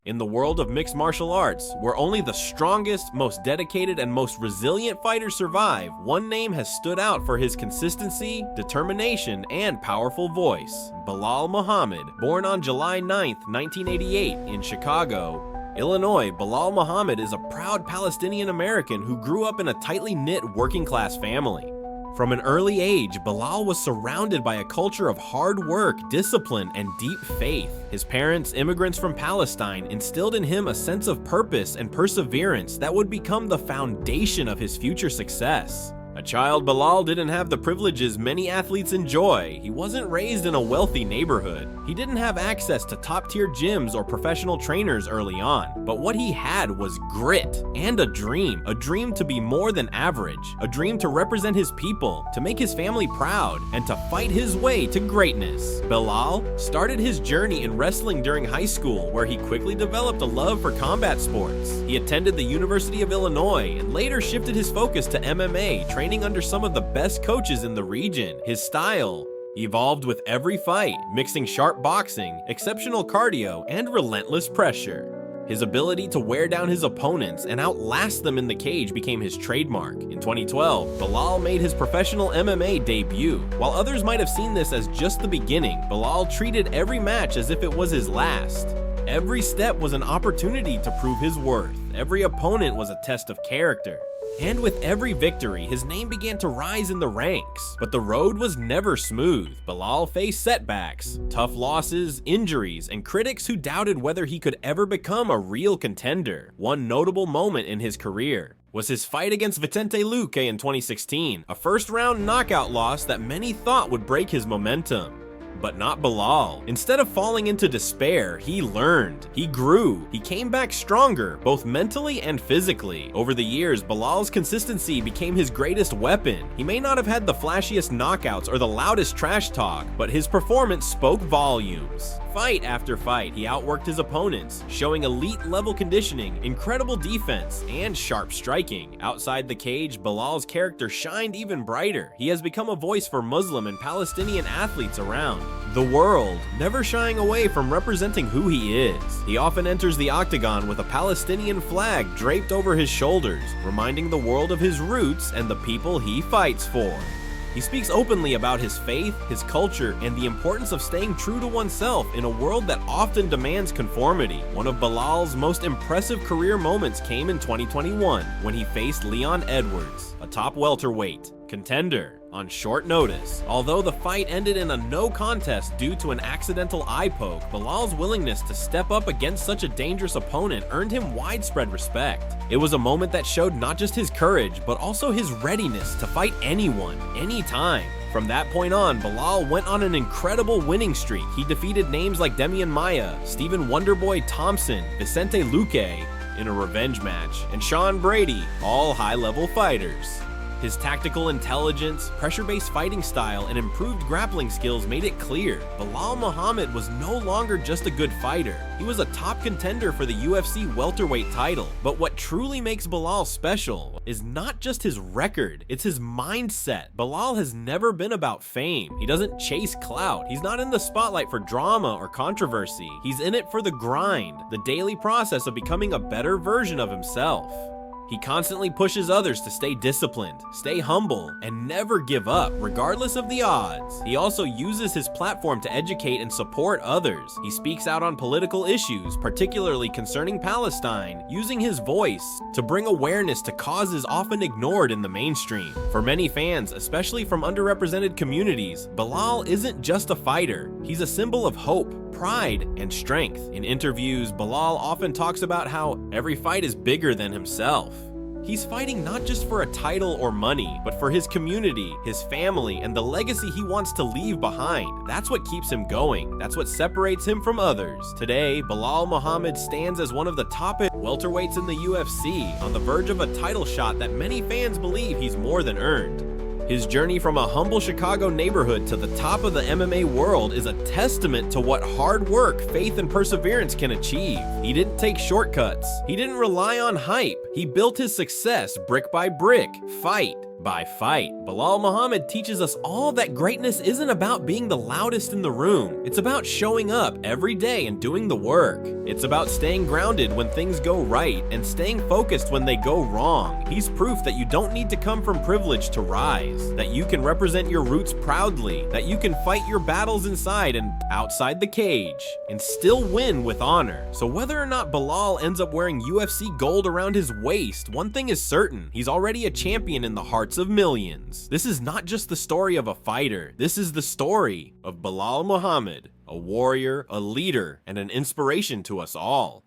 In the world of mixed martial arts, where only the strongest, most dedicated, and most resilient fighters survive, one name has stood out for his consistency, determination, and powerful voice: Belal Muhammad. Born on July 9, 1988 in Chicago, Illinois, Belal Muhammad is a proud Palestinian-American who grew up in a tightly knit working-class family. From an early age, Belal was surrounded by a culture of hard work, discipline, and deep faith. His parents, immigrants from Palestine, instilled in him a sense of purpose and perseverance that would become the foundation of his future success. A child, Belal didn't have the privileges many athletes enjoy. He wasn't raised in a wealthy neighborhood. He didn't have access to top-tier gyms or professional trainers early on. But what he had was grit and a dream to be more than average, a dream to represent his people, to make his family proud, and to fight his way to greatness. Belal started his journey in wrestling during high school, where he quickly developed a love for combat sports. He attended the University of Illinois and later shifted his focus to MMA, training under some of the best coaches in the region. His style evolved with every fight, mixing sharp boxing, exceptional cardio, and relentless pressure. His ability to wear down his opponents and outlast them in the cage became his trademark. In 2012, Belal made his professional MMA debut. While others might have seen this as just the beginning, Belal treated every match as if it was his last. Every step was an opportunity to prove his worth. Every opponent was a test of character. And with every victory, his name began to rise in the ranks. But the road was never smooth. Belal faced setbacks, tough losses, injuries, and critics who doubted whether he could ever become a real contender. One notable moment in his career was his fight against Vicente Luque in 2016, a first-round knockout loss that many thought would break his momentum. But not Belal. Instead of falling into despair, he learned, he grew, he came back stronger, both mentally and physically. Over the years, Belal's consistency became his greatest weapon. He may not have had the flashiest knockouts or the loudest trash talk, but his performance spoke volumes. Fight after fight, he outworked his opponents, showing elite-level conditioning, incredible defense, and sharp striking. Outside the cage, Belal's character shined even brighter. He has become a voice for Muslim and Palestinian athletes around the world, never shying away from representing who he is. He often enters the octagon with a Palestinian flag draped over his shoulders, reminding the world of his roots and the people he fights for. He speaks openly about his faith, his culture, and the importance of staying true to oneself in a world that often demands conformity. One of Belal's most impressive career moments came in 2021 when he faced Leon Edwards, a top welterweight contender, on short notice. Although the fight ended in a no contest due to an accidental eye poke, Belal's willingness to step up against such a dangerous opponent earned him widespread respect. It was a moment that showed not just his courage, but also his readiness to fight anyone, anytime. From that point on, Belal went on an incredible winning streak. He defeated names like Demian Maia, Stephen Wonderboy Thompson, Vicente Luque in a revenge match, and Sean Brady, all high-level fighters. His tactical intelligence, pressure-based fighting style, and improved grappling skills made it clear Belal Muhammad was no longer just a good fighter. He was a top contender for the UFC welterweight title. But what truly makes Belal special is not just his record, it's his mindset. Belal has never been about fame. He doesn't chase clout. He's not in the spotlight for drama or controversy. He's in it for the grind, the daily process of becoming a better version of himself. He constantly pushes others to stay disciplined, stay humble, and never give up, regardless of the odds. He also uses his platform to educate and support others. He speaks out on political issues, particularly concerning Palestine, using his voice to bring awareness to causes often ignored in the mainstream. For many fans, especially from underrepresented communities, Belal isn't just a fighter. He's a symbol of hope, pride, and strength. In interviews, Belal often talks about how every fight is bigger than himself. He's fighting not just for a title or money, but for his community, his family, and the legacy he wants to leave behind. That's what keeps him going. That's what separates him from others. Today, Belal Muhammad stands as one of the top welterweights in the UFC, on the verge of a title shot that many fans believe he's more than earned. His journey from a humble Chicago neighborhood to the top of the MMA world is a testament to what hard work, faith, and perseverance can achieve. He didn't take shortcuts. He didn't rely on hype. He built his success brick by brick, fight By fight, Belal Muhammad teaches us all that greatness isn't about being the loudest in the room. It's about showing up every day and doing the work. It's about staying grounded when things go right and staying focused when they go wrong. He's proof that you don't need to come from privilege to rise, that you can represent your roots proudly, that you can fight your battles inside and outside the cage, and still win with honor. So whether or not Belal ends up wearing UFC gold around his waist, one thing is certain: he's already a champion in the hearts of millions. This is not just the story of a fighter. This is the story of Belal Muhammad, a warrior, a leader, and an inspiration to us all.